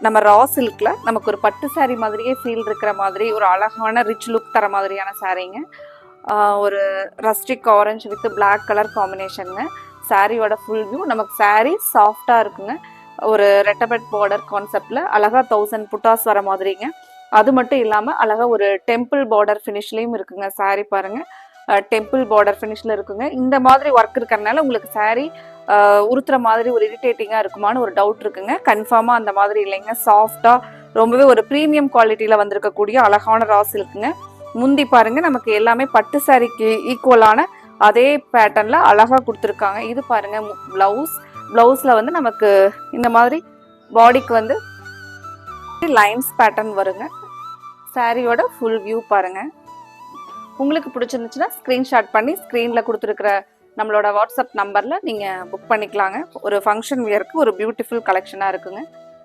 நம்ம ரா சில்க்ல நமக்கு ஒரு பட்டு saree மாதிரியே ஃபீல் இருக்கிற மாதிரி ஒரு அழகான ரிச் லுக் தர மாதிரியான சாரீங்க. ஒரு rustic orange with black colour காம்பினேஷனுங்க. சாரியோட ஃபுல் வியூ. நமக்கு சாரீ சாஃப்டாக இருக்குங்க. ஒரு ரெட்டபெட் பார்டர் கான்செப்டில் அழகாக 1000 புட்டாஸ் வர மாதிரிங்க. அது மட்டும் இல்லாமல் அழகாக ஒரு டெம்பிள் பார்டர் ஃபினிஷ்லேயும் இருக்குங்க. சாரீ பாருங்கள், டெம்பிள் பார்டர் ஃபினிஷில் இருக்குங்க. இந்த மாதிரி ஒர்க் இருக்கிறதுனால உங்களுக்கு சாரீ உறுத்துற மாதிரி ஒரு இரிட்டேட்டிங்காக இருக்குமான்னு ஒரு டவுட் இருக்குங்க. கன்ஃபார்மாக அந்த மாதிரி இல்லைங்க. சாஃப்டாக ரொம்பவே ஒரு ப்ரீமியம் குவாலிட்டியில் வந்திருக்கக்கூடிய அழகான ரா சில்க்குங்க. முந்தி பாருங்க, நமக்கு எல்லாமே பட்டு சாரிக்கு ஈக்குவலான அதே பேட்டர்னில் அழகாக கொடுத்துருக்காங்க. இது பாருங்க ப்ளவுஸில் வந்து நமக்கு இந்த மாதிரி பாடிக்கு வந்து லைன்ஸ் பேட்டர்ன் வருங்க. சாரியோட ஃபுல் வியூ பாருங்க. உங்களுக்கு பிடிச்சிருந்துச்சுன்னா ஸ்க்ரீன்ஷாட் பண்ணி ஸ்க்ரீனில் கொடுத்துருக்குற நம்மளோட வாட்ஸ்அப் நம்பரில் நீங்கள் புக் பண்ணிக்கலாங்க. ஒரு ஃபங்க்ஷன் வியருக்கு ஒரு பியூட்டிஃபுல் கலெக்ஷனாக இருக்குங்க.